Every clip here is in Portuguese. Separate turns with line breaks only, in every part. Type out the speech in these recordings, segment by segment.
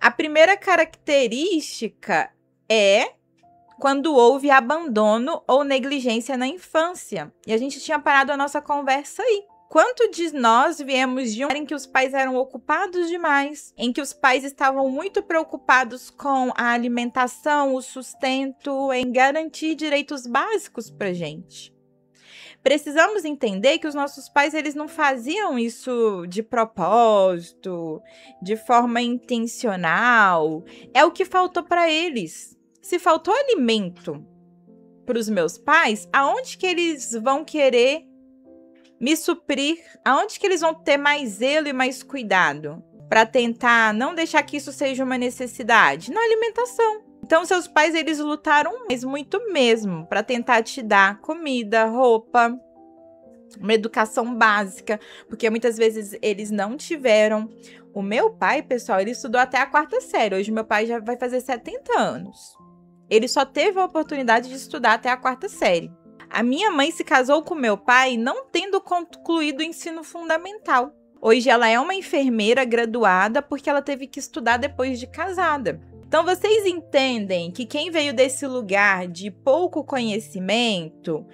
A primeira característica é quando houve abandono ou negligência na infância. E a gente tinha parado a nossa conversa aí. Quanto de nós viemos de um lugar em que os pais eram ocupados demais, em que os pais estavam muito preocupados com a alimentação, o sustento, em garantir direitos básicos pra gente. Precisamos entender que os nossos pais, eles não faziam isso de propósito, de forma intencional. É o que faltou para eles. Se faltou alimento para os meus pais, aonde que eles vão querer me suprir? Aonde que eles vão ter mais zelo e mais cuidado para tentar não deixar que isso seja uma necessidade? Na alimentação. Então, seus pais, eles lutaram muito mesmo para tentar te dar comida, roupa, uma educação básica, porque muitas vezes eles não tiveram. O meu pai, pessoal, ele estudou até a 4ª série. Hoje, meu pai já vai fazer 70 anos. Ele só teve a oportunidade de estudar até a 4ª série. A minha mãe se casou com meu pai não tendo concluído o ensino fundamental. Hoje ela é uma enfermeira graduada porque ela teve que estudar depois de casada. Então vocês entendem que quem veio desse lugar de pouco conhecimento,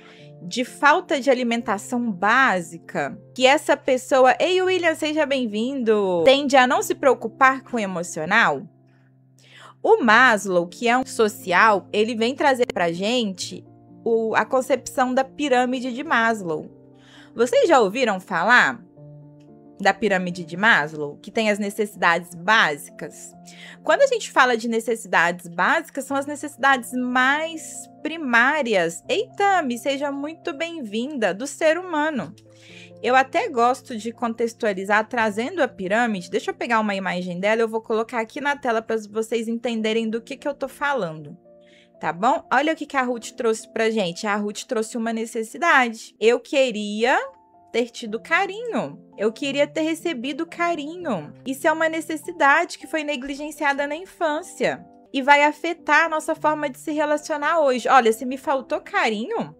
de falta de alimentação básica, que essa pessoa, ei William, seja bem-vindo, tende a não se preocupar com o emocional? O Maslow, que é um social, ele vem trazer pra gente a concepção da pirâmide de Maslow. Vocês já ouviram falar da pirâmide de Maslow, que tem as necessidades básicas? Quando a gente fala de necessidades básicas, são as necessidades mais primárias. Eita, me seja muito bem-vinda, do ser humano. Eu até gosto de contextualizar trazendo a pirâmide. Deixa eu pegar uma imagem dela, eu vou colocar aqui na tela para vocês entenderem do que eu tô falando. Tá bom? Olha o que a Ruth trouxe pra gente. A Ruth trouxe uma necessidade. Eu queria ter tido carinho. Eu queria ter recebido carinho. Isso é uma necessidade que foi negligenciada na infância e vai afetar a nossa forma de se relacionar hoje. Olha, se me faltou carinho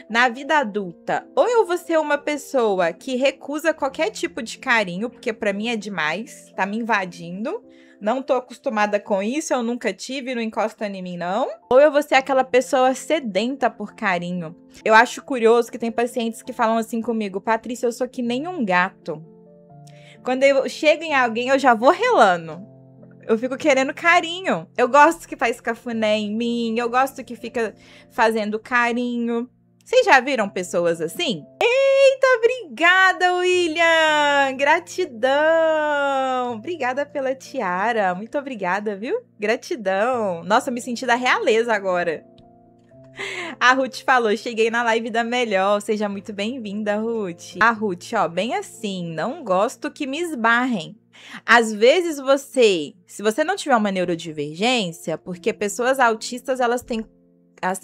na vida adulta, ou eu vou ser uma pessoa que recusa qualquer tipo de carinho, porque pra mim é demais, tá me invadindo. Não tô acostumada com isso, eu nunca tive, não encosta em mim, não. Ou eu vou ser aquela pessoa sedenta por carinho. Eu acho curioso que tem pacientes que falam assim comigo: Patrícia, eu sou que nem um gato. Quando eu chego em alguém, eu já vou relando. Eu fico querendo carinho. Eu gosto que faz cafuné em mim, eu gosto que fica fazendo carinho. Vocês já viram pessoas assim? Eita, obrigada, William! Gratidão! Obrigada pela tiara. Muito obrigada, viu? Gratidão. Nossa, eu me senti da realeza agora. A Ruth falou, cheguei na live da melhor. Seja muito bem-vinda, Ruth. A Ruth, ó, bem assim, não gosto que me esbarrem. Às vezes se você não tiver uma neurodivergência, porque pessoas autistas, elas têm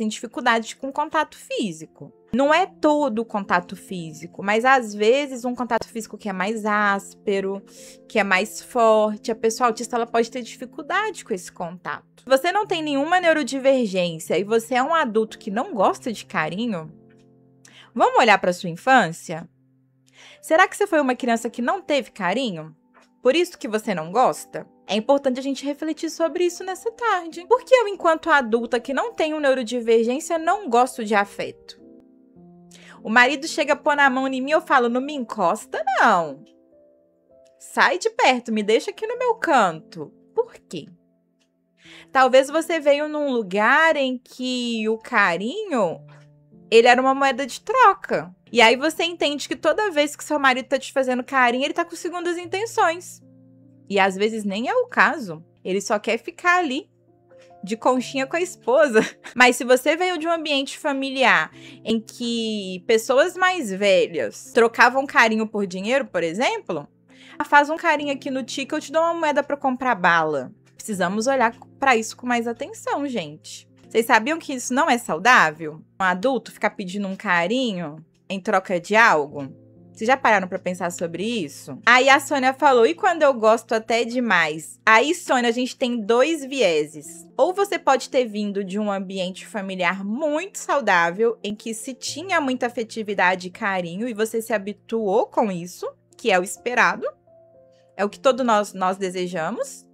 dificuldade com contato físico. Não é todo o contato físico, mas às vezes um contato físico que é mais áspero, que é mais forte, a pessoa autista ela pode ter dificuldade com esse contato. Se você não tem nenhuma neurodivergência e você é um adulto que não gosta de carinho, vamos olhar para sua infância? Será que você foi uma criança que não teve carinho? Por isso que você não gosta? É importante a gente refletir sobre isso nessa tarde. Por que eu, enquanto adulta que não tenho neurodivergência, não gosto de afeto? O marido chega a pôr na mão em mim, eu falo, não me encosta, não. Sai de perto, me deixa aqui no meu canto. Por quê? Talvez você veio num lugar em que o carinho, ele era uma moeda de troca. E aí você entende que toda vez que seu marido tá te fazendo carinho, ele tá com segundas intenções. E às vezes nem é o caso. Ele só quer ficar ali, de conchinha com a esposa. Mas se você veio de um ambiente familiar em que pessoas mais velhas trocavam carinho por dinheiro, por exemplo, faz um carinho aqui no ticket, eu te dou uma moeda para comprar bala. Precisamos olhar para isso com mais atenção, gente. Vocês sabiam que isso não é saudável? Um adulto ficar pedindo um carinho em troca de algo? Vocês já pararam pra pensar sobre isso? Aí a Sônia falou, e quando eu gosto até demais? Aí, Sônia, a gente tem 2 vieses. Ou você pode ter vindo de um ambiente familiar muito saudável, em que se tinha muita afetividade e carinho, e você se habituou com isso, que é o esperado. É o que todos nós desejamos.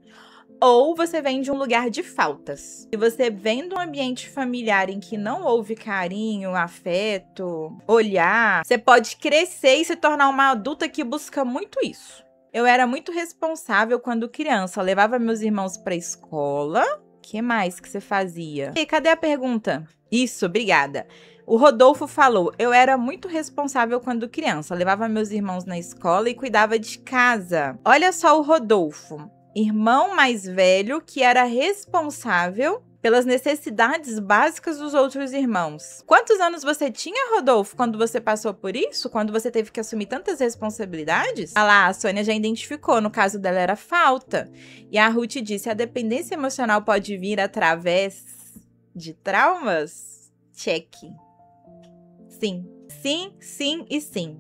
ou você vem de um lugar de faltas. Se você vem de um ambiente familiar em que não houve carinho, afeto, olhar, você pode crescer e se tornar uma adulta que busca muito isso. Eu era muito responsável quando criança, eu levava meus irmãos para a escola. O que mais que você fazia? E cadê a pergunta? Isso, obrigada. O Rodolfo falou, eu era muito responsável quando criança, eu levava meus irmãos na escola e cuidava de casa. Olha só o Rodolfo. Irmão mais velho que era responsável pelas necessidades básicas dos outros irmãos. Quantos anos você tinha, Rodolfo, quando você passou por isso? Quando você teve que assumir tantas responsabilidades? Ah lá, a Sônia já identificou, no caso dela era falta. E a Ruth disse, a dependência emocional pode vir através de traumas? Cheque. Sim, sim, sim e sim.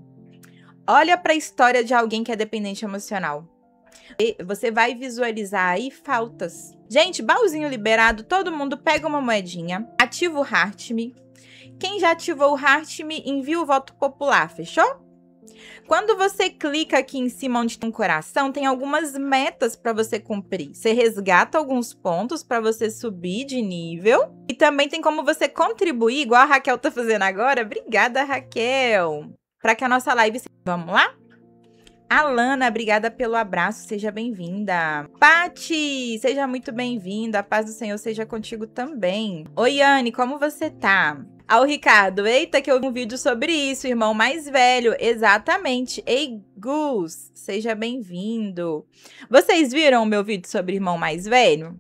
Olha para a história de alguém que é dependente emocional. Você vai visualizar aí faltas. Gente, baúzinho liberado, todo mundo pega uma moedinha, ativa o Heart-Me. Quem já ativou o Heart-Me, envia o voto popular, fechou? Quando você clica aqui em cima onde tem um coração, tem algumas metas para você cumprir. Você resgata alguns pontos para você subir de nível. E também tem como você contribuir, igual a Raquel tá fazendo agora. Obrigada, Raquel. Para que a nossa live... Vamos lá? Alana, obrigada pelo abraço, seja bem-vinda. Pati, seja muito bem-vinda, a paz do Senhor seja contigo também. Oi, Anne, como você tá? Ah, o Ricardo, eita que eu vi um vídeo sobre isso, irmão mais velho, exatamente. Ei, Gus, seja bem-vindo. Vocês viram o meu vídeo sobre irmão mais velho?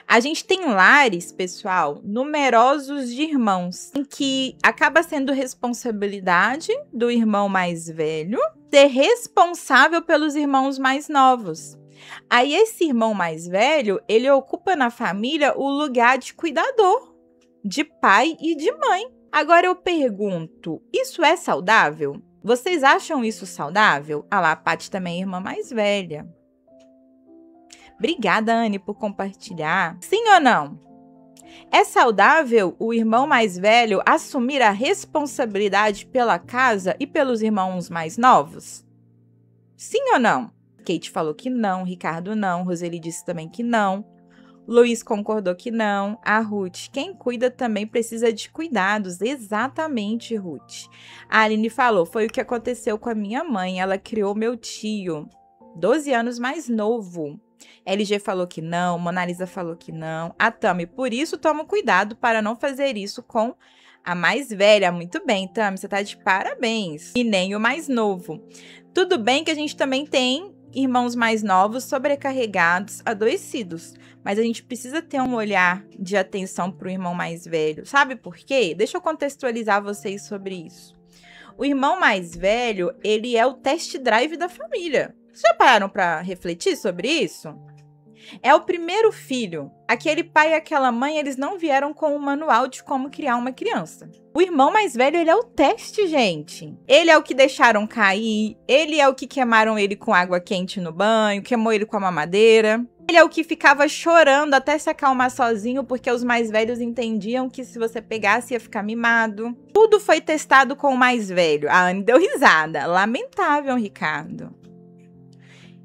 A gente tem lares, pessoal, numerosos de irmãos, em que acaba sendo responsabilidade do irmão mais velho ser responsável pelos irmãos mais novos. Aí esse irmão mais velho, ele ocupa na família o lugar de cuidador, de pai e de mãe. Agora eu pergunto, isso é saudável? Vocês acham isso saudável? Ah lá, a Paty também é irmã mais velha. Obrigada, Anne, por compartilhar. Sim ou não? É saudável o irmão mais velho assumir a responsabilidade pela casa e pelos irmãos mais novos? Sim ou não? Kate falou que não, Ricardo não, Roseli disse também que não, Luiz concordou que não, a Ruth, quem cuida também precisa de cuidados, exatamente, Ruth. A Aline falou, foi o que aconteceu com a minha mãe, ela criou meu tio, 12 anos mais novo. LG falou que não, Mona Lisa falou que não. A Tami, por isso, toma cuidado para não fazer isso com a mais velha. Muito bem, Tami, você tá de parabéns. E nem o mais novo. Tudo bem que a gente também tem irmãos mais novos sobrecarregados, adoecidos. Mas a gente precisa ter um olhar de atenção para o irmão mais velho. Sabe por quê? Deixa eu contextualizar vocês sobre isso. O irmão mais velho, ele é o test drive da família. Vocês já pararam para refletir sobre isso? É o primeiro filho. Aquele pai e aquela mãe, eles não vieram com um manual de como criar uma criança. O irmão mais velho, ele é o teste, gente. Ele é o que deixaram cair, ele é o que queimaram ele com água quente no banho, queimou ele com a mamadeira. Ele é o que ficava chorando até se acalmar sozinho, porque os mais velhos entendiam que se você pegasse ia ficar mimado. Tudo foi testado com o mais velho. A Anne deu risada. Lamentável, Ricardo.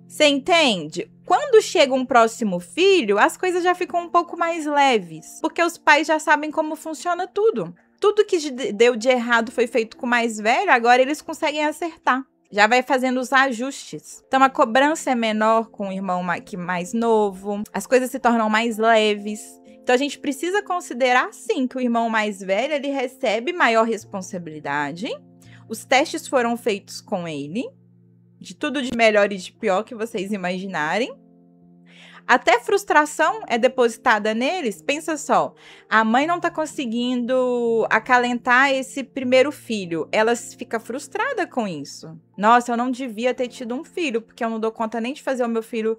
Você entende? Quando chega um próximo filho, as coisas já ficam um pouco mais leves, porque os pais já sabem como funciona tudo. Tudo que deu de errado foi feito com o mais velho, agora eles conseguem acertar. Já vai fazendo os ajustes. Então, a cobrança é menor com o irmão mais novo, as coisas se tornam mais leves. Então, a gente precisa considerar, sim, que o irmão mais velho, ele recebe maior responsabilidade. Os testes foram feitos com ele, de tudo de melhor e de pior que vocês imaginarem. Até frustração é depositada neles. Pensa só, a mãe não tá conseguindo acalentar esse primeiro filho. Ela fica frustrada com isso. Nossa, eu não devia ter tido um filho, porque eu não dou conta nem de fazer o meu filho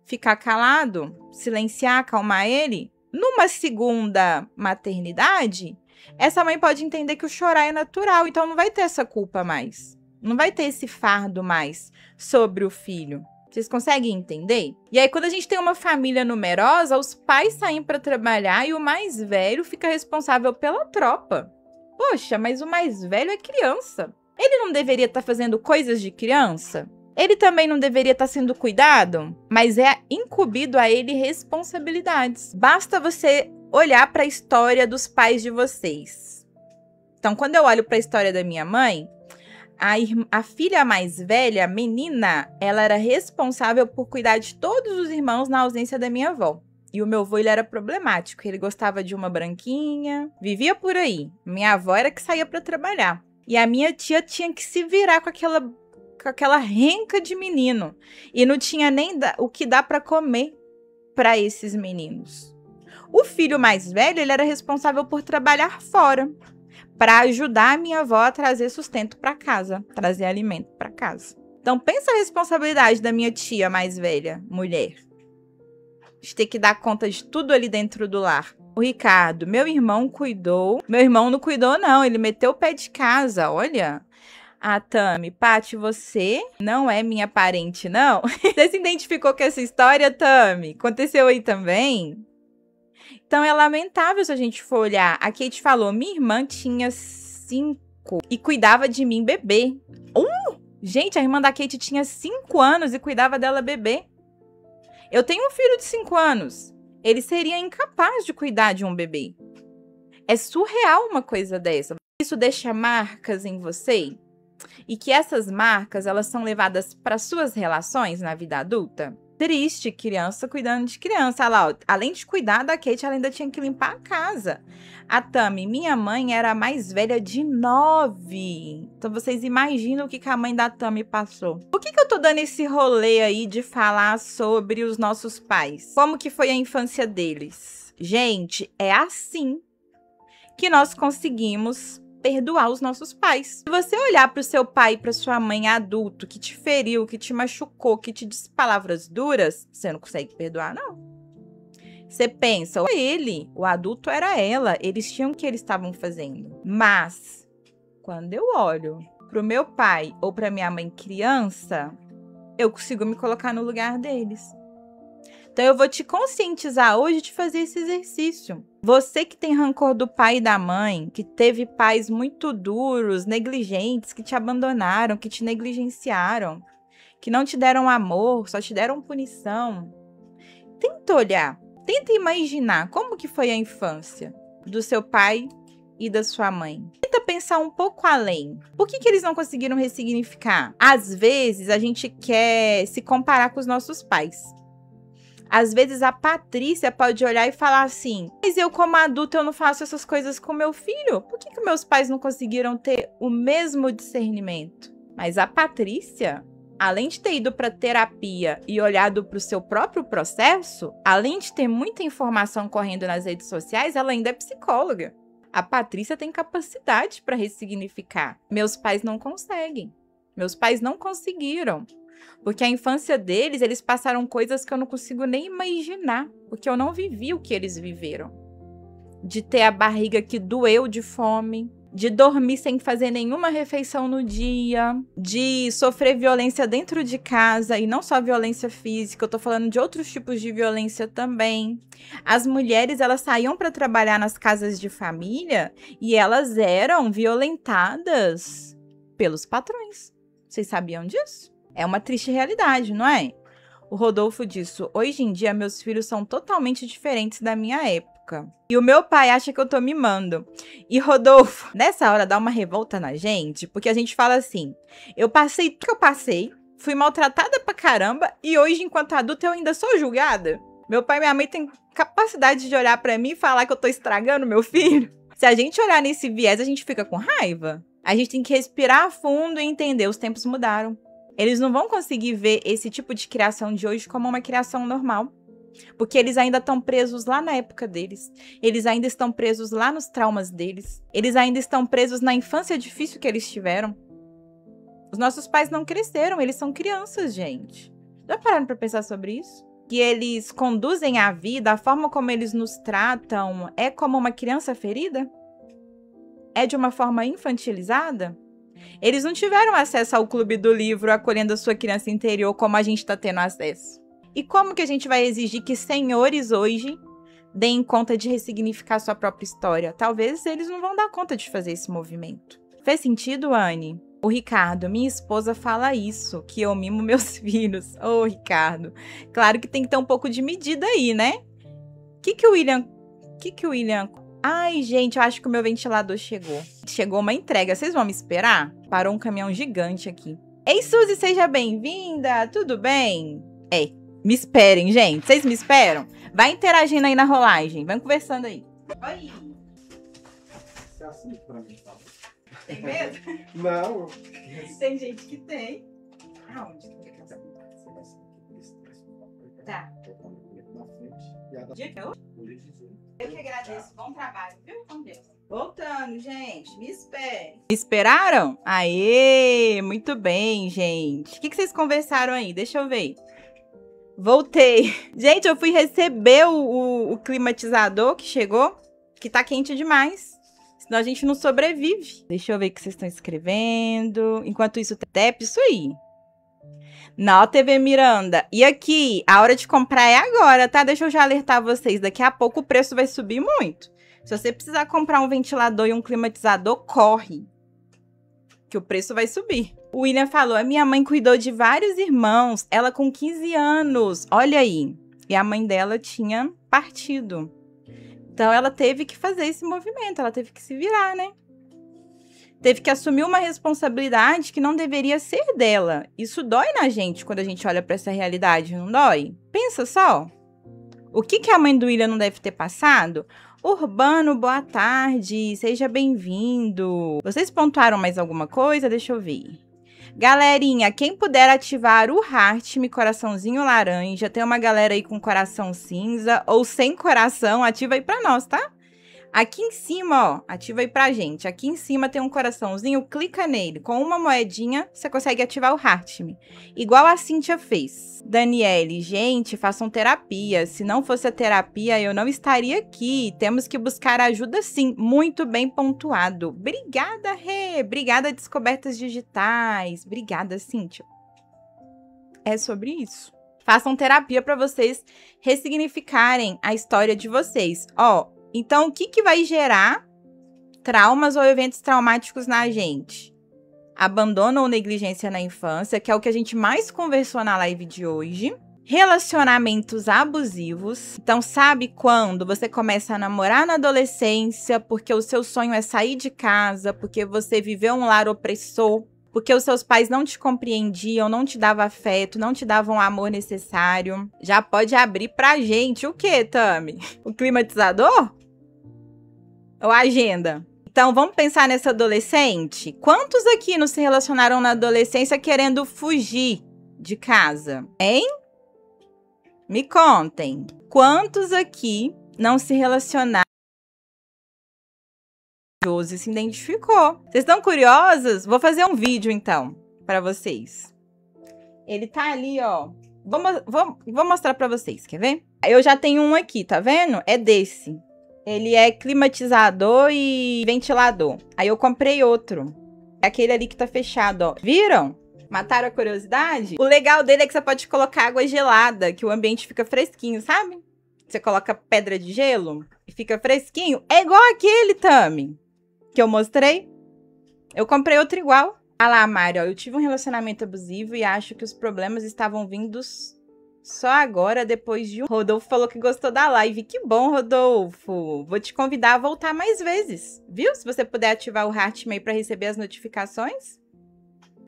ficar calado, silenciar, acalmar ele. Numa segunda maternidade, essa mãe pode entender que o chorar é natural, então não vai ter essa culpa mais. Não vai ter esse fardo mais sobre o filho. Vocês conseguem entender? E aí, quando a gente tem uma família numerosa, os pais saem para trabalhar e o mais velho fica responsável pela tropa. Poxa, mas o mais velho é criança. Ele não deveria estar fazendo coisas de criança? Ele também não deveria estar sendo cuidado, mas é incumbido a ele responsabilidades. Basta você olhar para a história dos pais de vocês. Então, quando eu olho para a história da minha mãe, a filha mais velha, a menina, ela era responsável por cuidar de todos os irmãos na ausência da minha avó. E o meu avô, ele era problemático. Ele gostava de uma branquinha, vivia por aí. Minha avó era que saía para trabalhar. E a minha tia tinha que se virar com aquela renca de menino. E não tinha nem o que dar para comer para esses meninos. O filho mais velho, ele era responsável por trabalhar fora, para ajudar a minha avó a trazer sustento para casa, trazer alimento para casa. Então, pensa a responsabilidade da minha tia mais velha, mulher. De ter que dar conta de tudo ali dentro do lar. O Ricardo, meu irmão cuidou. Meu irmão não cuidou, não. Ele meteu o pé de casa, olha. A Tami, Paty, você não é minha parente, não? Você se identificou com essa história, Tami? Aconteceu aí também? Então, é lamentável se a gente for olhar. A Kate falou, minha irmã tinha 5 e cuidava de mim bebê. Gente, a irmã da Kate tinha 5 anos e cuidava dela bebê. Eu tenho um filho de 5 anos. Ele seria incapaz de cuidar de um bebê. É surreal uma coisa dessa. Isso deixa marcas em você? E que essas marcas, elas são levadas para suas relações na vida adulta? Triste, criança cuidando de criança. Olha lá, ó, além de cuidar da Kate, ela ainda tinha que limpar a casa. A Tami, minha mãe era a mais velha de 9. Então vocês imaginam o que a mãe da Tami passou. Por que eu tô dando esse rolê aí de falar sobre os nossos pais? Como que foi a infância deles? Gente, é assim que nós conseguimos perdoar os nossos pais. Se você olhar para o seu pai e para sua mãe adulto, que te feriu, que te machucou, que te disse palavras duras, você não consegue perdoar, não. Você pensa, ele, o adulto era ela, eles tinham o que eles estavam fazendo. Mas, quando eu olho pro meu pai ou pra minha mãe criança, eu consigo me colocar no lugar deles. Então, eu vou te conscientizar hoje de fazer esse exercício. Você que tem rancor do pai e da mãe, que teve pais muito duros, negligentes, que te abandonaram, que te negligenciaram, que não te deram amor, só te deram punição. Tenta olhar, tenta imaginar como que foi a infância do seu pai e da sua mãe. Tenta pensar um pouco além. Por que eles não conseguiram ressignificar? Às vezes, a gente quer se comparar com os nossos pais. Às vezes a Patrícia pode olhar e falar assim, mas eu como adulta eu não faço essas coisas com meu filho? Por que meus pais não conseguiram ter o mesmo discernimento? Mas a Patrícia, além de ter ido para terapia e olhado para o seu próprio processo, além de ter muita informação correndo nas redes sociais, ela ainda é psicóloga. A Patrícia tem capacidade para ressignificar. Meus pais não conseguem. Meus pais não conseguiram. Porque a infância deles, eles passaram coisas que eu não consigo nem imaginar. Porque eu não vivi o que eles viveram. De ter a barriga que doeu de fome. De dormir sem fazer nenhuma refeição no dia. De sofrer violência dentro de casa. E não só violência física. Eu tô falando de outros tipos de violência também. As mulheres, elas saíam para trabalhar nas casas de família. E elas eram violentadas pelos patrões. Vocês sabiam disso? É uma triste realidade, não é? O Rodolfo disse, hoje em dia meus filhos são totalmente diferentes da minha época. E o meu pai acha que eu tô mimando. E Rodolfo, nessa hora dá uma revolta na gente, porque a gente fala assim, eu passei tudo que eu passei, fui maltratada pra caramba, e hoje, enquanto adulta, eu ainda sou julgada. Meu pai e minha mãe têm capacidade de olhar pra mim e falar que eu tô estragando meu filho. Se a gente olhar nesse viés, a gente fica com raiva. A gente tem que respirar fundo e entender, os tempos mudaram. Eles não vão conseguir ver esse tipo de criação de hoje como uma criação normal. Porque eles ainda estão presos lá na época deles. Eles ainda estão presos lá nos traumas deles. Eles ainda estão presos na infância difícil que eles tiveram. Os nossos pais não cresceram, eles são crianças, gente. Já pararam para pensar sobre isso? Que eles conduzem a vida, a forma como eles nos tratam, é como uma criança ferida? É de uma forma infantilizada? Eles não tiveram acesso ao clube do livro acolhendo a sua criança interior como a gente está tendo acesso. E como que a gente vai exigir que senhores hoje deem conta de ressignificar sua própria história? Talvez eles não vão dar conta de fazer esse movimento. Fez sentido, Anne? O Ricardo, minha esposa fala isso, que eu mimo meus filhos. Ô, Ricardo, claro que tem que ter um pouco de medida aí, né? Que o William... Ai, gente, eu acho que o meu ventilador chegou. Chegou uma entrega, vocês vão me esperar? Parou um caminhão gigante aqui. Ei, Suzy, seja bem-vinda, tudo bem? Me esperem, gente, vocês me esperam? Vai interagindo aí na rolagem, vamos conversando aí. Oi.
Você assiste pra mim, tá?
Tem medo?
Não.
Tem gente que tem. Aonde? Tá. Eu que agradeço. Bom trabalho, viu? Com Deus. Voltando, gente. Me esperem. Me esperaram? Aê! Muito bem, gente. O que vocês conversaram aí? Deixa eu ver. Voltei. Gente, eu fui receber o climatizador que chegou, que tá quente demais. Senão a gente não sobrevive. Deixa eu ver o que vocês estão escrevendo. Enquanto isso, TEP, isso aí. Não, TV Miranda. E aqui, a hora de comprar é agora, tá? Deixa eu já alertar vocês. Daqui a pouco o preço vai subir muito. Se você precisar comprar um ventilador e um climatizador, corre. Que o preço vai subir. O William falou, a minha mãe cuidou de vários irmãos. Ela com 15 anos. Olha aí. E a mãe dela tinha partido. Então, ela teve que fazer esse movimento. Ela teve que se virar, né? Teve que assumir uma responsabilidade que não deveria ser dela. Isso dói na gente quando a gente olha pra essa realidade, não dói? Pensa só. O que a mãe do William não deve ter passado? Urbano, boa tarde. Seja bem-vindo. Vocês pontuaram mais alguma coisa? Deixa eu ver. Galerinha, quem puder ativar o Heart-me, coraçãozinho laranja. Tem uma galera aí com coração cinza ou sem coração. Ativa aí pra nós, tá? Aqui em cima, ó, ativa aí pra gente. Aqui em cima tem um coraçãozinho, clica nele. Com uma moedinha, você consegue ativar o Heart-me. Igual a Cíntia fez. Daniele, gente, façam terapia. Se não fosse a terapia, eu não estaria aqui. Temos que buscar ajuda sim. Muito bem pontuado. Obrigada, Rê. Obrigada, Descobertas Digitais. Obrigada, Cíntia. É sobre isso. Façam terapia pra vocês ressignificarem a história de vocês. Ó, então, o que vai gerar traumas ou eventos traumáticos na gente? Abandono ou negligência na infância, que é o que a gente mais conversou na live de hoje. Relacionamentos abusivos. Então, sabe quando você começa a namorar na adolescência porque o seu sonho é sair de casa, porque você viveu um lar opressor, porque os seus pais não te compreendiam, não te davam afeto, não te davam o amor necessário. Já pode abrir pra gente o quê, Tami? O climatizador? Ou a agenda? Então, vamos pensar nessa adolescente? Quantos aqui não se relacionaram na adolescência querendo fugir de casa? Hein? Me contem. Quantos aqui não se relacionaram? Josi se identificou. Vocês estão curiosos? Vou fazer um vídeo, então, para vocês. Ele tá ali, ó. Vou mostrar para vocês, quer ver? Eu já tenho um aqui, tá vendo? É desse. Ele é climatizador e ventilador. Aí eu comprei outro. É aquele ali que tá fechado, ó. Viram? Mataram a curiosidade? O legal dele é que você pode colocar água gelada, que o ambiente fica fresquinho, sabe? Você coloca pedra de gelo e fica fresquinho. É igual aquele, Tami, que eu mostrei. Eu comprei outro igual. Ah lá, Mário, ó, eu tive um relacionamento abusivo e acho que os problemas estavam vindos só agora, depois de um... Rodolfo falou que gostou da live. Que bom, Rodolfo. Vou te convidar a voltar mais vezes, viu? Se você puder ativar o Heart-me aí pra receber as notificações.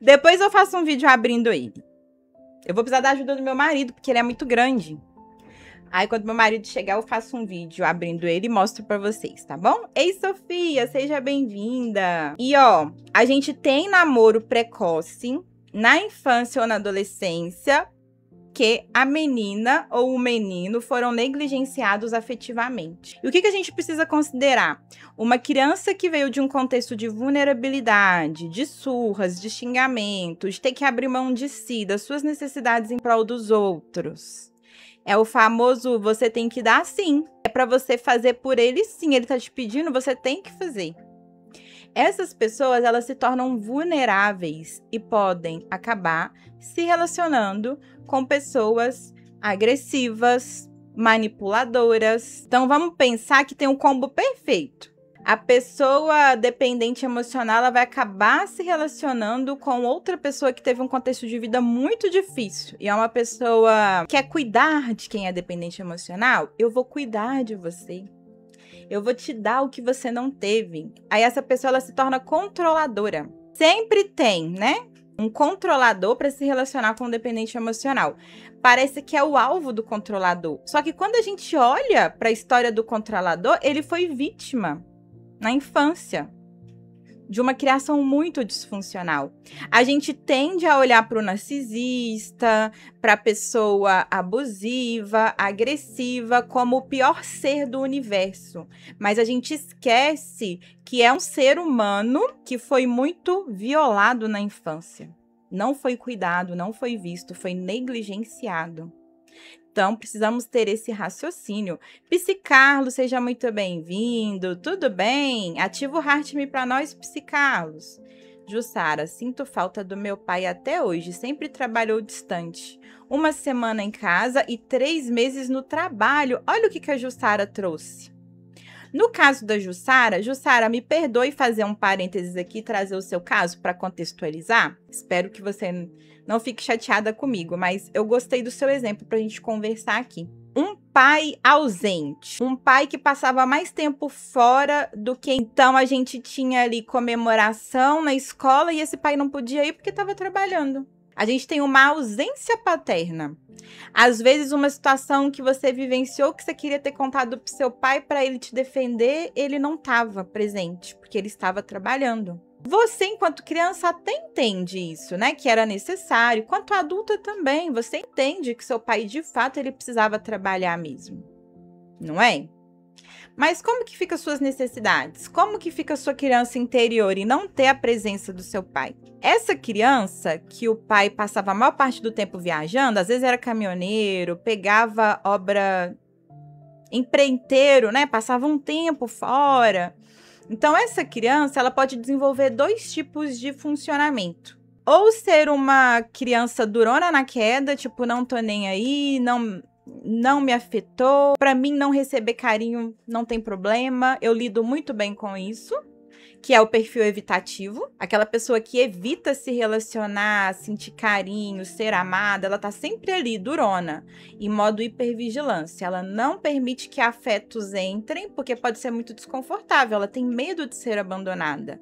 Depois eu faço um vídeo abrindo ele. Eu vou precisar da ajuda do meu marido, porque ele é muito grande. Aí, quando meu marido chegar, eu faço um vídeo abrindo ele e mostro pra vocês, tá bom? Ei, Sofia, seja bem-vinda! E, ó, a gente tem namoro precoce na infância ou na adolescência que a menina ou o menino foram negligenciados afetivamente. E o que a gente precisa considerar? Uma criança que veio de um contexto de vulnerabilidade, de surras, de xingamentos, de ter que abrir mão de si, das suas necessidades em prol dos outros. É o famoso, você tem que dar sim. É pra você fazer por ele sim. Ele tá te pedindo, você tem que fazer. Essas pessoas, elas se tornam vulneráveis e podem acabar se relacionando com pessoas agressivas, manipuladoras. Então, vamos pensar que tem um combo perfeito. A pessoa dependente emocional, ela vai acabar se relacionando com outra pessoa que teve um contexto de vida muito difícil. E é uma pessoa que quer cuidar de quem é dependente emocional. Eu vou cuidar de você. Eu vou te dar o que você não teve. Aí essa pessoa, ela se torna controladora. Sempre tem, né? Um controlador para se relacionar com um dependente emocional. Parece que é o alvo do controlador. Só que quando a gente olha para a história do controlador, ele foi vítima na infância de uma criação muito disfuncional. A gente tende a olhar para o narcisista, para a pessoa abusiva, agressiva, como o pior ser do universo. Mas a gente esquece que é um ser humano que foi muito violado na infância. Não foi cuidado, não foi visto, foi negligenciado. Então, precisamos ter esse raciocínio. Psicarlos, seja muito bem-vindo. Tudo bem? Ativa o Heart-Me para nós, Psicarlos. Jussara, sinto falta do meu pai até hoje. Sempre trabalhou distante. 1 semana em casa e 3 meses no trabalho. Olha o que a Jussara trouxe. No caso da Jussara, me perdoe fazer um parênteses aqui e trazer o seu caso para contextualizar. Espero que você não fique chateada comigo, mas eu gostei do seu exemplo para a gente conversar aqui. Um pai ausente, um pai que passava mais tempo fora do que então a gente tinha ali comemoração na escola e esse pai não podia ir porque estava trabalhando. A gente tem uma ausência paterna. Às vezes, uma situação que você vivenciou, que você queria ter contado para o seu pai para ele te defender, ele não estava presente, porque ele estava trabalhando. Você, enquanto criança, até entende isso, né? Que era necessário. Quanto adulta também, você entende que seu pai, de fato, ele precisava trabalhar mesmo. Não é? Mas como que fica suas necessidades? Como que fica a sua criança interior e não ter a presença do seu pai? Essa criança que o pai passava a maior parte do tempo viajando, às vezes era caminhoneiro, pegava obra empreiteiro, né? Passava um tempo fora. Então, essa criança, ela pode desenvolver 2 tipos de funcionamento. Ou ser uma criança durona na queda, tipo, não tô nem aí, não me afetou. Para mim, não receber carinho não tem problema. Eu lido muito bem com isso, que é o perfil evitativo. Aquela pessoa que evita se relacionar, sentir carinho, ser amada. Ela tá sempre ali, durona, em modo hipervigilância. Ela não permite que afetos entrem, porque pode ser muito desconfortável. Ela tem medo de ser abandonada.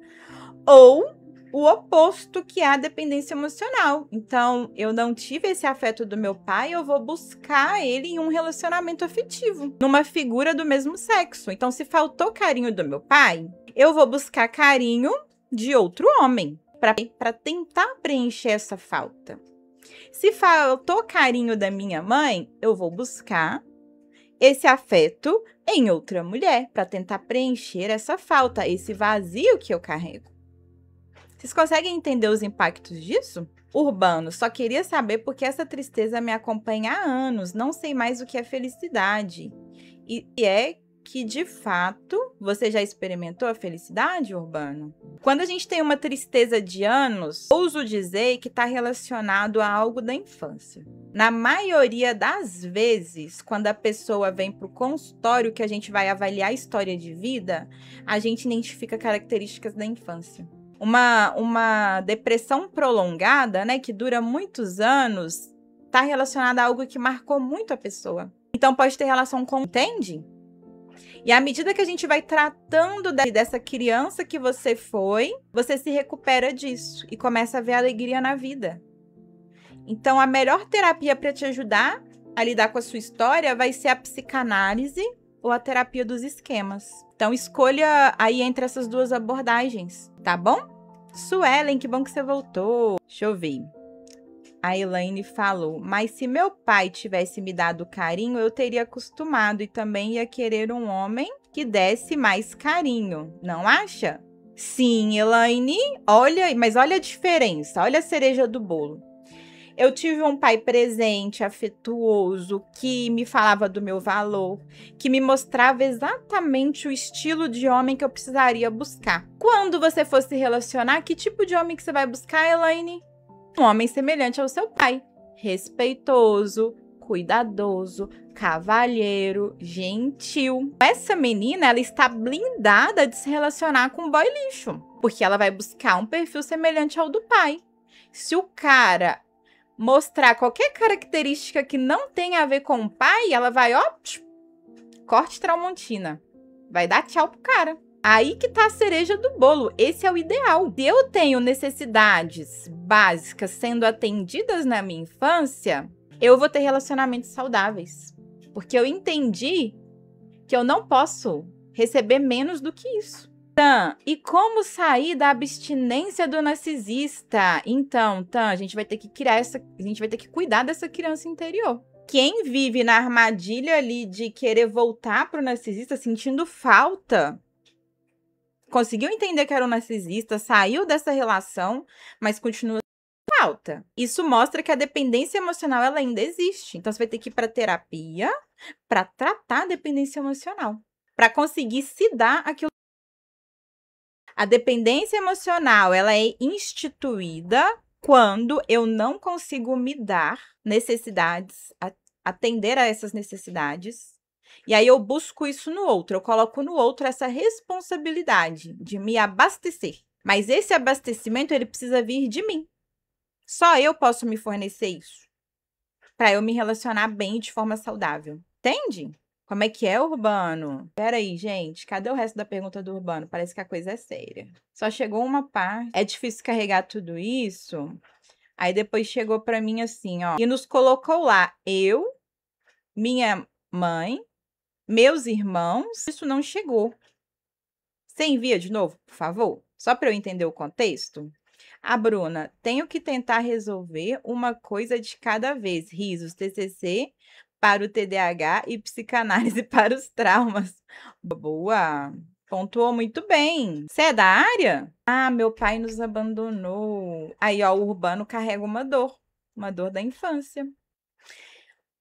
Ou o oposto, que é a dependência emocional. Então, eu não tive esse afeto do meu pai, eu vou buscar ele em um relacionamento afetivo, numa figura do mesmo sexo. Então, se faltou carinho do meu pai, eu vou buscar carinho de outro homem, para tentar preencher essa falta. Se faltou carinho da minha mãe, eu vou buscar esse afeto em outra mulher, para tentar preencher essa falta, esse vazio que eu carrego. Vocês conseguem entender os impactos disso? Urbano, só queria saber porque essa tristeza me acompanha há anos, não sei mais o que é felicidade. E é que, de fato, você já experimentou a felicidade, Urbano? Quando a gente tem uma tristeza de anos, ouso dizer que está relacionado a algo da infância. Na maioria das vezes, quando a pessoa vem para o consultório que a gente vai avaliar a história de vida, a gente identifica características da infância. Uma depressão prolongada, né, que dura muitos anos, está relacionada a algo que marcou muito a pessoa. Então, pode ter relação com... Entende? E à medida que a gente vai tratando dessa criança que você foi, você se recupera disso e começa a ver alegria na vida. Então, a melhor terapia para te ajudar a lidar com a sua história vai ser a psicanálise ou a terapia dos esquemas. Então, escolha aí entre essas 2 abordagens, tá bom? Suelen, que bom que você voltou. Deixa eu ver. A Elaine falou, mas se meu pai tivesse me dado carinho, eu teria acostumado e também ia querer um homem que desse mais carinho, não acha? Sim, Elaine, mas olha a diferença, olha a cereja do bolo. Eu tive um pai presente, afetuoso, que me falava do meu valor, que me mostrava exatamente o estilo de homem que eu precisaria buscar. Quando você for se relacionar, que tipo de homem que você vai buscar, Elaine? Um homem semelhante ao seu pai, respeitoso, cuidadoso, cavalheiro, gentil. Essa menina, ela está blindada de se relacionar com um boy lixo, porque ela vai buscar um perfil semelhante ao do pai. Se o cara mostrar qualquer característica que não tem a ver com o pai, ela vai, ó, corte Tramontina. Vai dar tchau pro cara. Aí que tá a cereja do bolo. Esse é o ideal. Se eu tenho necessidades básicas sendo atendidas na minha infância, eu vou ter relacionamentos saudáveis. Porque eu entendi que eu não posso receber menos do que isso. E como sair da abstinência do narcisista? Então, a gente vai ter que a gente vai ter que cuidar dessa criança interior. Quem vive na armadilha ali de querer voltar pro narcisista sentindo falta, conseguiu entender que era um narcisista, saiu dessa relação, mas continua com falta. Isso mostra que a dependência emocional ela ainda existe. Então, você vai ter que ir para terapia para tratar a dependência emocional, para conseguir se dar aquilo. A dependência emocional ela é instituída quando eu não consigo me dar necessidades, atender a essas necessidades. E aí eu busco isso no outro, eu coloco no outro essa responsabilidade de me abastecer. Mas esse abastecimento, ele precisa vir de mim. Só eu posso me fornecer isso, para eu me relacionar bem de forma saudável. Entende? Como é que é, Urbano? Pera aí, gente, cadê o resto da pergunta do Urbano? Parece que a coisa é séria. Só chegou uma parte. É difícil carregar tudo isso. Aí depois chegou para mim assim, ó. E nos colocou lá, eu, minha mãe, meus irmãos, isso não chegou. Você envia de novo, por favor? Só para eu entender o contexto. A Bruna, tenho que tentar resolver uma coisa de cada vez. Risos, TCC para o TDAH e psicanálise para os traumas. Boa! Pontuou muito bem. Você é da área? Ah, meu pai nos abandonou. Aí, ó, o Urbano carrega uma dor da infância.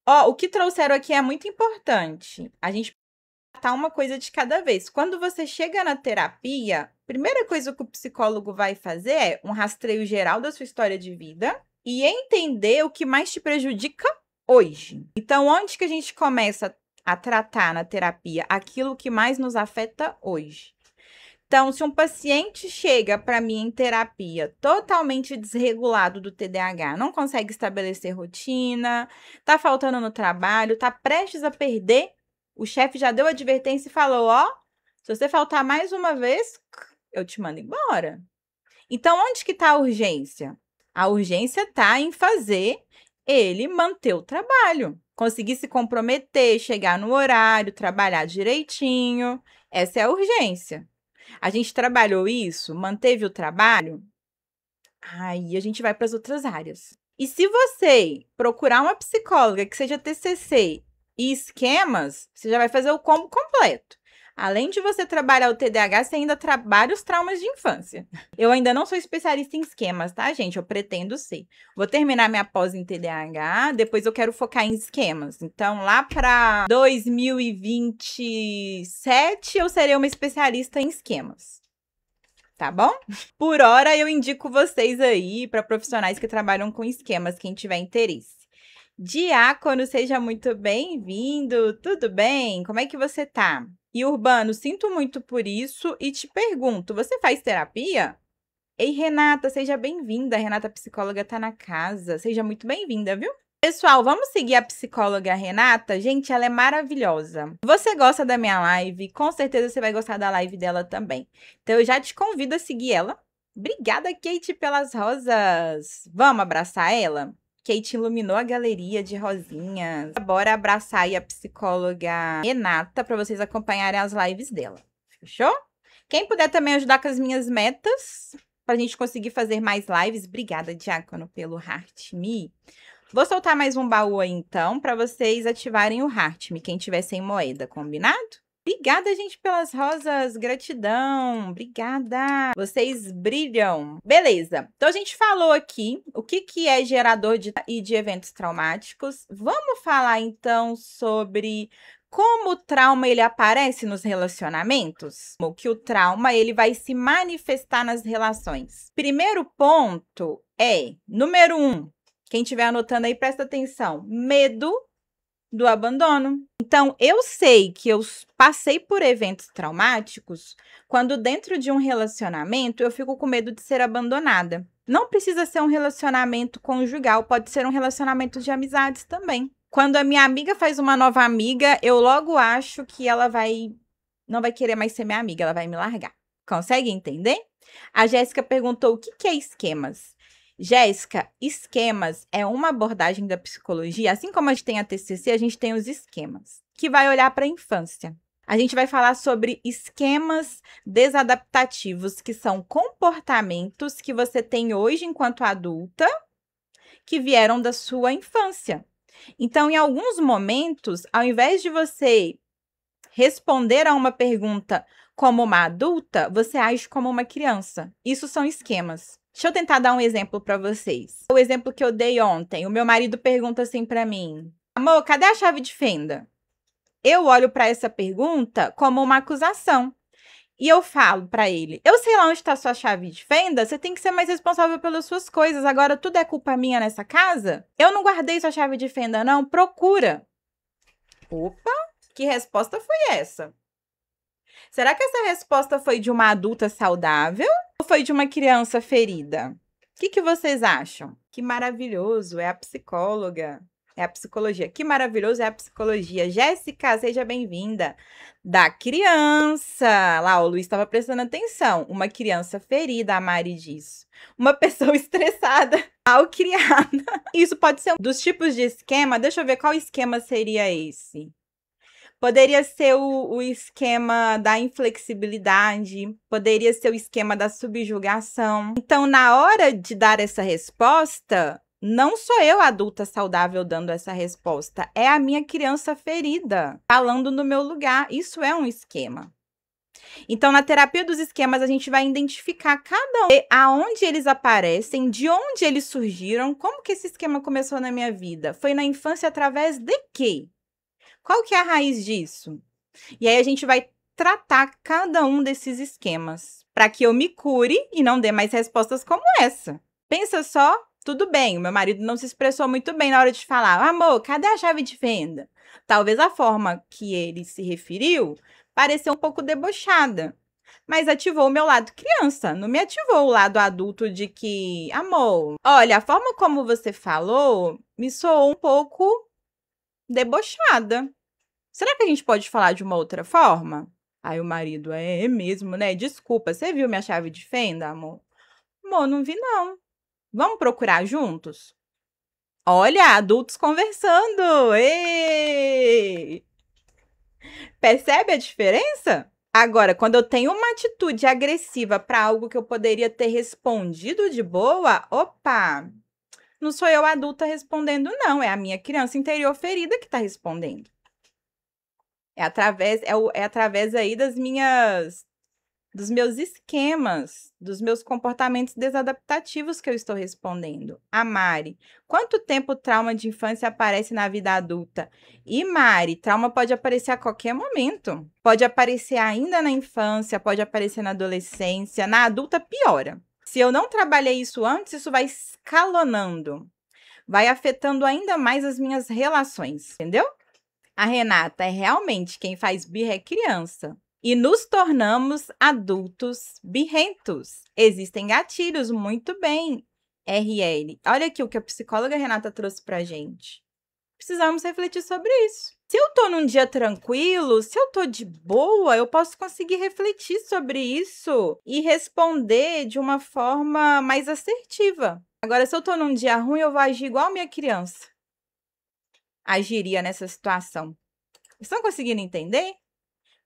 Ó, o que trouxeram aqui é muito importante. A gente tratar uma coisa de cada vez. Quando você chega na terapia, a primeira coisa que o psicólogo vai fazer é um rastreio geral da sua história de vida e entender o que mais te prejudica hoje. Então, onde que a gente começa a tratar na terapia aquilo que mais nos afeta hoje? Então, se um paciente chega para mim em terapia totalmente desregulado do TDAH, não consegue estabelecer rotina, tá faltando no trabalho, tá prestes a perder, o chefe já deu advertência e falou, ó, se você faltar mais uma vez, eu te mando embora. Então, onde que tá a urgência? A urgência tá em fazer ele manter o trabalho, conseguir se comprometer, chegar no horário, trabalhar direitinho. Essa é a urgência. A gente trabalhou isso, manteve o trabalho, aí a gente vai para as outras áreas. E se você procurar uma psicóloga que seja TCC e esquemas, você já vai fazer o combo completo. Além de você trabalhar o TDAH, você ainda trabalha os traumas de infância. Eu ainda não sou especialista em esquemas, tá, gente? Eu pretendo ser. Vou terminar minha pós em TDAH, depois eu quero focar em esquemas. Então, lá para 2027, eu serei uma especialista em esquemas. Tá bom? Por hora, eu indico vocês aí para profissionais que trabalham com esquemas, quem tiver interesse. Diácono, seja muito bem-vindo. Tudo bem? Como é que você tá? E Urbano, sinto muito por isso e te pergunto, você faz terapia? Ei, Renata, seja bem-vinda. A Renata, psicóloga, tá na casa. Seja muito bem-vinda, viu? Pessoal, vamos seguir a psicóloga Renata? Gente, ela é maravilhosa. Você gosta da minha live? Com certeza você vai gostar da live dela também. Então, eu já te convido a seguir ela. Obrigada, Kate, pelas rosas. Vamos abraçar ela? Kate iluminou a galeria de rosinhas. Bora abraçar aí a psicóloga Renata para vocês acompanharem as lives dela. Fechou? Quem puder também ajudar com as minhas metas, para a gente conseguir fazer mais lives. Obrigada, Diácono, pelo Heart Me. Vou soltar mais um baú aí, então, para vocês ativarem o Heart Me, quem tiver sem moeda, combinado? Obrigada, gente, pelas rosas. Gratidão. Obrigada. Vocês brilham. Beleza. Então, a gente falou aqui o que é gerador de eventos traumáticos. Vamos falar, então, sobre como o trauma ele aparece nos relacionamentos. Que o trauma ele vai se manifestar nas relações. Primeiro ponto é, número 1, quem estiver anotando aí, presta atenção. Medo do abandono. Então, eu sei que eu passei por eventos traumáticos quando dentro de um relacionamento eu fico com medo de ser abandonada. Não precisa ser um relacionamento conjugal, pode ser um relacionamento de amizades também. Quando a minha amiga faz uma nova amiga, eu logo acho que ela não vai querer mais ser minha amiga, ela vai me largar. Consegue entender? A Jéssica perguntou o que é esquemas. Jéssica, esquemas é uma abordagem da psicologia, assim como a gente tem a TCC, a gente tem os esquemas, que vai olhar para a infância. A gente vai falar sobre esquemas desadaptativos, que são comportamentos que você tem hoje enquanto adulta, que vieram da sua infância. Então, em alguns momentos, ao invés de você responder a uma pergunta como uma adulta, você age como uma criança. Isso são esquemas. Deixa eu tentar dar um exemplo para vocês. O exemplo que eu dei ontem, o meu marido pergunta assim para mim: amor, cadê a chave de fenda? Eu olho para essa pergunta como uma acusação. E eu falo para ele: eu sei lá onde está sua chave de fenda, você tem que ser mais responsável pelas suas coisas. Agora tudo é culpa minha nessa casa? Eu não guardei sua chave de fenda, não. Procura. Opa, que resposta foi essa? Será que essa resposta foi de uma adulta saudável ou foi de uma criança ferida? O que vocês acham? Que maravilhoso, é a psicóloga, é a psicologia. Que maravilhoso é a psicologia. Jéssica, seja bem-vinda. Da criança. Lá, o Luiz estava prestando atenção. Uma criança ferida, a Mari diz. Uma pessoa estressada ao criada. Isso pode ser um dos tipos de esquema. Deixa eu ver qual esquema seria esse. Poderia ser o esquema da inflexibilidade, poderia ser o esquema da subjugação. Então, na hora de dar essa resposta, não sou eu, adulta saudável, dando essa resposta. É a minha criança ferida, falando no meu lugar. Isso é um esquema. Então, na terapia dos esquemas, a gente vai identificar cada um, aonde eles aparecem, de onde eles surgiram, como que esse esquema começou na minha vida. Foi na infância através de quê? Qual que é a raiz disso? E aí a gente vai tratar cada um desses esquemas para que eu me cure e não dê mais respostas como essa. Pensa só, tudo bem, o meu marido não se expressou muito bem na hora de falar: amor, cadê a chave de fenda? Talvez a forma que ele se referiu pareceu um pouco debochada, mas ativou o meu lado criança, não me ativou o lado adulto de que, amor, olha, a forma como você falou me soou um pouco debochada. Será que a gente pode falar de uma outra forma? Aí o marido: é mesmo, né? Desculpa, você viu minha chave de fenda, amor? Amor, não vi não. Vamos procurar juntos? Olha, adultos conversando. Ei! Percebe a diferença? Agora, quando eu tenho uma atitude agressiva para algo que eu poderia ter respondido de boa, opa! Não sou eu adulta respondendo, não. É a minha criança interior ferida que está respondendo. É através aí dos meus esquemas, dos meus comportamentos desadaptativos que eu estou respondendo. A Mari: quanto tempo o trauma de infância aparece na vida adulta? E Mari, trauma pode aparecer a qualquer momento. Pode aparecer ainda na infância, pode aparecer na adolescência, na adulta piora. Se eu não trabalhei isso antes, isso vai escalonando, vai afetando ainda mais as minhas relações, entendeu? A Renata: é realmente quem faz birra é criança. E nos tornamos adultos birrentos. Existem gatilhos, muito bem, RL. Olha aqui o que a psicóloga Renata trouxe pra gente. Precisamos refletir sobre isso. Se eu tô num dia tranquilo, se eu tô de boa, eu posso conseguir refletir sobre isso e responder de uma forma mais assertiva. Agora, se eu tô num dia ruim, eu vou agir igual a minha criança agiria nessa situação. Estão conseguindo entender?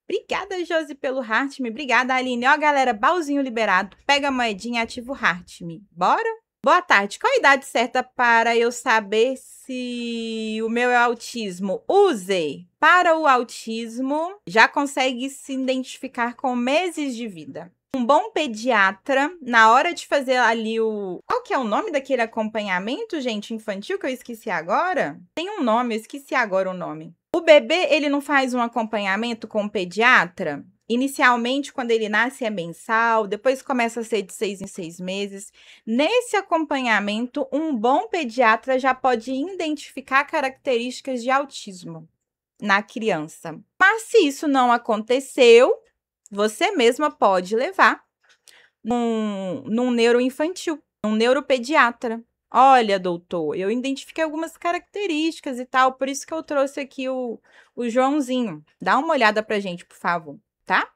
Obrigada, Josi, pelo Heart-me. Obrigada, Aline. Ó, galera, baúzinho liberado. Pega a moedinha e ativa o Heart-me. Bora? Boa tarde. Qual a idade certa para eu saber se o meu é autismo? Use. Para o autismo, já consegue se identificar com meses de vida. Um bom pediatra, na hora de fazer ali o... Qual que é o nome daquele acompanhamento, gente, infantil, que eu esqueci agora? Tem um nome, eu esqueci agora o nome. O bebê, ele não faz um acompanhamento com o pediatra? Inicialmente, quando ele nasce, é mensal, depois começa a ser de 6 em 6 meses. Nesse acompanhamento, um bom pediatra já pode identificar características de autismo na criança. Mas se isso não aconteceu, você mesma pode levar num neuroinfantil, num neuropediatra. Olha, doutor, eu identifiquei algumas características e tal, por isso que eu trouxe aqui o Joãozinho. Dá uma olhada pra gente, por favor, tá?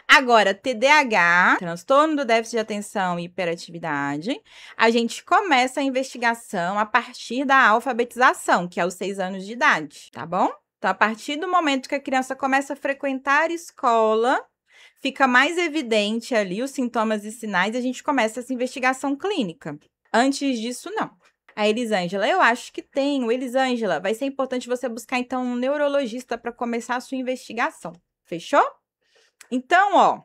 Agora, TDAH, transtorno do déficit de atenção e hiperatividade, a gente começa a investigação a partir da alfabetização, que é os 6 anos de idade, tá bom? Então, a partir do momento que a criança começa a frequentar a escola, fica mais evidente ali os sintomas e sinais e a gente começa essa investigação clínica. Antes disso, não. A Elisângela, eu acho que tenho. Elisângela, vai ser importante você buscar, então, um neurologista para começar a sua investigação. Fechou? Então, ó,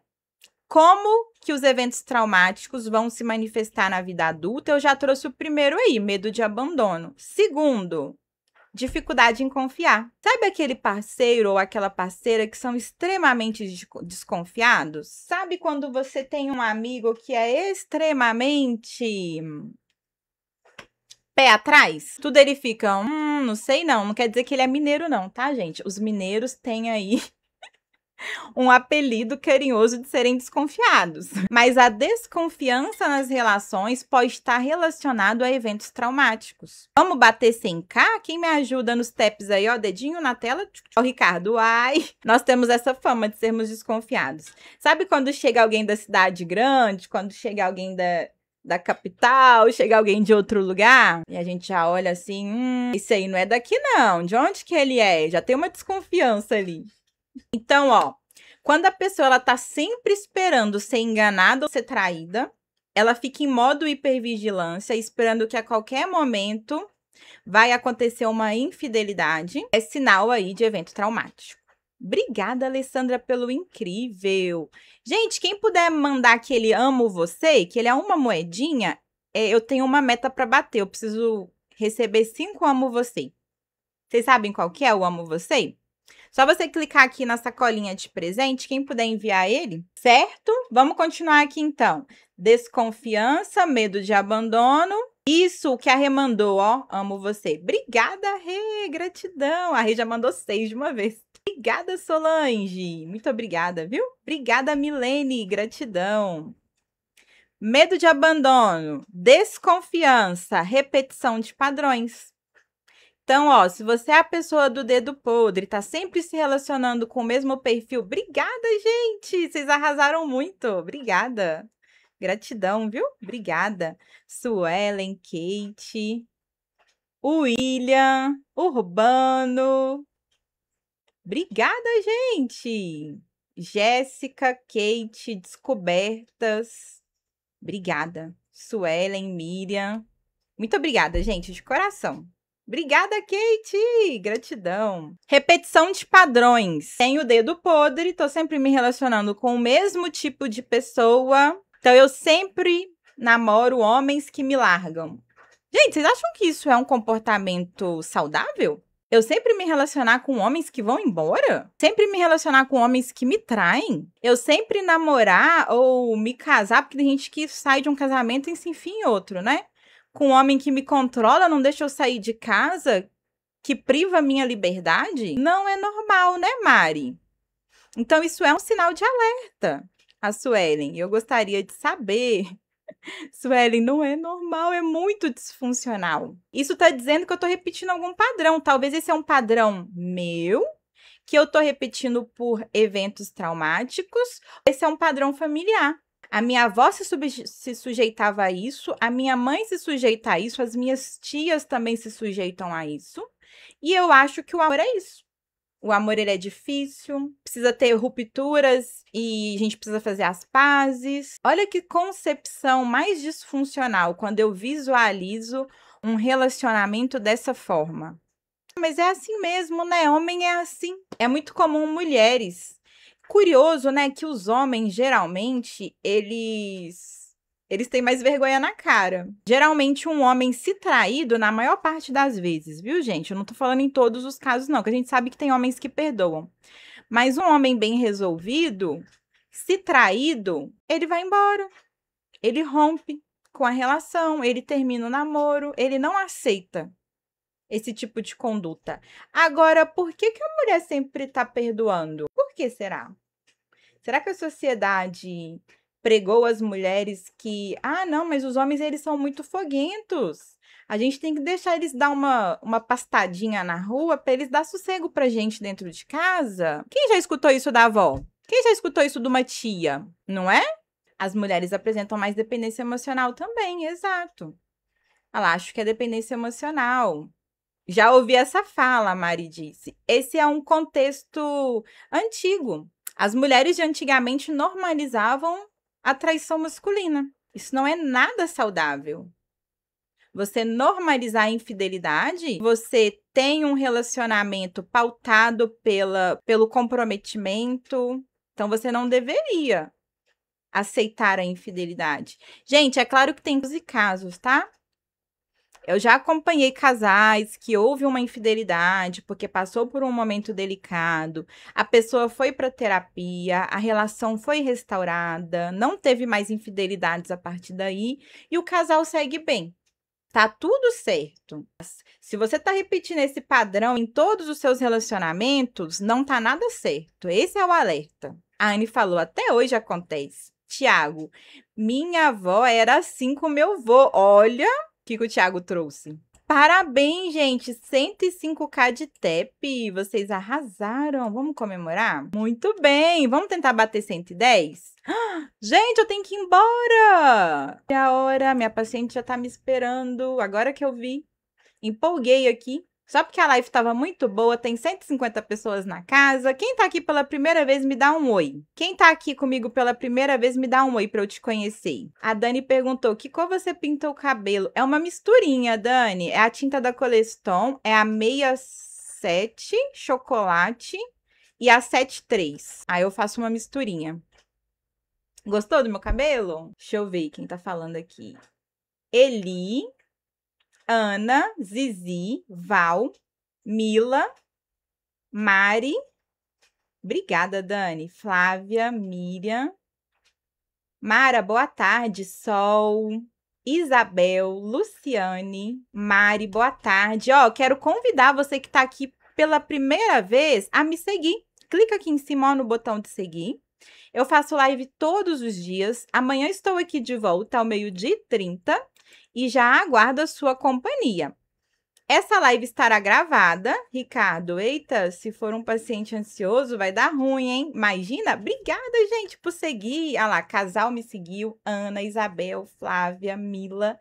como que os eventos traumáticos vão se manifestar na vida adulta? Eu já trouxe o primeiro aí, medo de abandono. Segundo, dificuldade em confiar. Sabe aquele parceiro ou aquela parceira que são extremamente desconfiados? Sabe quando você tem um amigo que é extremamente pé atrás? Tudo ele fica, não sei não quer dizer que ele é mineiro não, tá, gente? Os mineiros têm aí um apelido carinhoso de serem desconfiados. Mas a desconfiança nas relações pode estar relacionado a eventos traumáticos. Vamos bater 100k? Quem me ajuda nos taps aí, ó, dedinho na tela? Ó, Ricardo, ai, nós temos essa fama de sermos desconfiados. Sabe quando chega alguém da cidade grande, quando chega alguém da capital, chega alguém de outro lugar, e a gente já olha assim, esse aí não é daqui não, de onde que ele é? Já tem uma desconfiança ali. Então, ó, quando a pessoa ela tá sempre esperando ser enganada ou ser traída, ela fica em modo hipervigilância, esperando que a qualquer momento vai acontecer uma infidelidade, é sinal aí de evento traumático. Obrigada, Alessandra, pelo incrível. Gente, quem puder mandar aquele amo você, que ele é uma moedinha, eu tenho uma meta para bater, eu preciso receber 5 amo você. Vocês sabem qual que é o amo você? Só você clicar aqui na sacolinha de presente, quem puder enviar ele, certo? Vamos continuar aqui, então. Desconfiança, medo de abandono. Isso, o que a Rê mandou, ó. Amo você. Obrigada, Rê. Gratidão. A Rê já mandou 6 de uma vez. Obrigada, Solange. Muito obrigada, viu? Obrigada, Milene. Gratidão. Medo de abandono, desconfiança, repetição de padrões. Então, ó, se você é a pessoa do dedo podre, tá sempre se relacionando com o mesmo perfil, obrigada, gente! Vocês arrasaram muito, obrigada. Gratidão, viu? Obrigada. Suelen, Kate, o William, Urbano. Obrigada, gente! Jéssica, Kate, Descobertas. Obrigada. Suelen, Miriam. Muito obrigada, gente, de coração. Obrigada, Kate! Gratidão. Repetição de padrões. Tenho o dedo podre, tô sempre me relacionando com o mesmo tipo de pessoa. Então, eu sempre namoro homens que me largam. Gente, vocês acham que isso é um comportamento saudável? Eu sempre me relacionar com homens que vão embora? Sempre me relacionar com homens que me traem? Eu sempre namorar ou me casar, porque tem gente que sai de um casamento e se enfia em outro, né? Com um homem que me controla, não deixa eu sair de casa, que priva a minha liberdade? Não é normal, né, Mari? Então, isso é um sinal de alerta. A Suelen, eu gostaria de saber. Suelen, não é normal, é muito disfuncional. Isso tá dizendo que eu tô repetindo algum padrão. Talvez esse é um padrão meu, que eu tô repetindo por eventos traumáticos. Esse é um padrão familiar. A minha avó se sujeitava a isso, a minha mãe se sujeita a isso, as minhas tias também se sujeitam a isso. E eu acho que o amor é isso. O amor, ele é difícil, precisa ter rupturas e a gente precisa fazer as pazes. Olha que concepção mais disfuncional quando eu visualizo um relacionamento dessa forma. Mas é assim mesmo, né? Homem é assim. É muito comum mulheres. Curioso, né, que os homens, geralmente, eles têm mais vergonha na cara. Geralmente, um homem se traído, na maior parte das vezes, viu, gente? Eu não tô falando em todos os casos, não, que a gente sabe que tem homens que perdoam. Mas um homem bem resolvido, se traído, ele vai embora. Ele rompe com a relação, ele termina o namoro, ele não aceita esse tipo de conduta. Agora, por que que a mulher sempre está perdoando? Por que será? Será que a sociedade pregou às mulheres que, não, mas os homens eles são muito foguentos. A gente tem que deixar eles dar uma pastadinha na rua para eles dar sossego pra gente dentro de casa? Quem já escutou isso da avó? Quem já escutou isso de uma tia? Não é? As mulheres apresentam mais dependência emocional também, exato. Ela acha que é dependência emocional. Já ouvi essa fala, a Mari disse. Esse é um contexto antigo. As mulheres de antigamente normalizavam a traição masculina. Isso não é nada saudável. Você normalizar a infidelidade, você tem um relacionamento pautado pelo comprometimento, então você não deveria aceitar a infidelidade. Gente, é claro que tem casos e casos, tá? Eu já acompanhei casais que houve uma infidelidade porque passou por um momento delicado, a pessoa foi para terapia, a relação foi restaurada, não teve mais infidelidades a partir daí e o casal segue bem. Tá tudo certo. Se você tá repetindo esse padrão em todos os seus relacionamentos, não tá nada certo. Esse é o alerta. A Anne falou, até hoje acontece. Tiago, minha avó era assim com meu avô. Olha o que o Tiago trouxe. Parabéns, gente! 105k de TEP. Vocês arrasaram. Vamos comemorar? Muito bem. Vamos tentar bater 110? Gente, eu tenho que ir embora! É a hora, minha paciente já tá me esperando. Agora que eu vi. Empolguei aqui. Só porque a live estava muito boa, tem 150 pessoas na casa. Quem tá aqui pela primeira vez, me dá um oi. Quem tá aqui comigo pela primeira vez, me dá um oi pra eu te conhecer. A Dani perguntou, que cor você pinta o cabelo? É uma misturinha, Dani. É a tinta da Coleston, é a 67 chocolate e a 73. Aí eu faço uma misturinha. Gostou do meu cabelo? Deixa eu ver quem tá falando aqui. Eli, Ana, Zizi, Val, Mila, Mari. Obrigada, Dani. Flávia, Miriam. Mara, boa tarde. Sol. Isabel, Luciane, Mari, boa tarde. Ó, quero convidar você que tá aqui pela primeira vez a me seguir. Clica aqui em cima, ó, no botão de seguir. Eu faço live todos os dias. Amanhã estou aqui de volta ao 12h30 e já aguardo a sua companhia. Essa live estará gravada. Ricardo, eita, se for um paciente ansioso, vai dar ruim, hein? Imagina? Obrigada, gente, por seguir. Ah lá, casal me seguiu. Ana, Isabel, Flávia, Mila.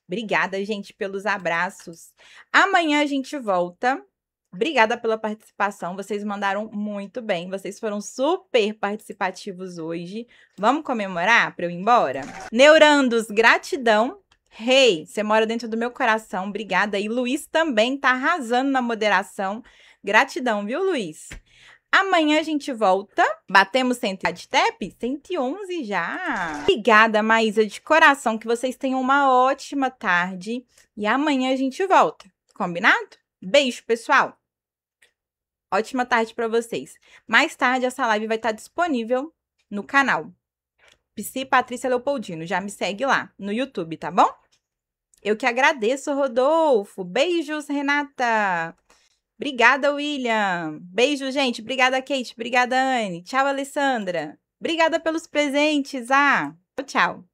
Obrigada, gente, pelos abraços. Amanhã a gente volta. Obrigada pela participação, vocês mandaram muito bem, vocês foram super participativos hoje. Vamos comemorar para eu ir embora? Neurandos, gratidão. Hey, você mora dentro do meu coração, obrigada. E Luiz também tá arrasando na moderação. Gratidão, viu, Luiz? Amanhã a gente volta. Batemos 100 de TEP? 111 já. Obrigada, Maísa, de coração. Que vocês tenham uma ótima tarde. E amanhã a gente volta. Combinado? Beijo, pessoal. Ótima tarde para vocês. Mais tarde, essa live vai estar disponível no canal. Psi Patrícia Leopoldino. Já me segue lá no YouTube, tá bom? Eu que agradeço, Rodolfo. Beijos, Renata. Obrigada, William. Beijo, gente. Obrigada, Kate. Obrigada, Anne. Tchau, Alessandra. Obrigada pelos presentes. Tchau.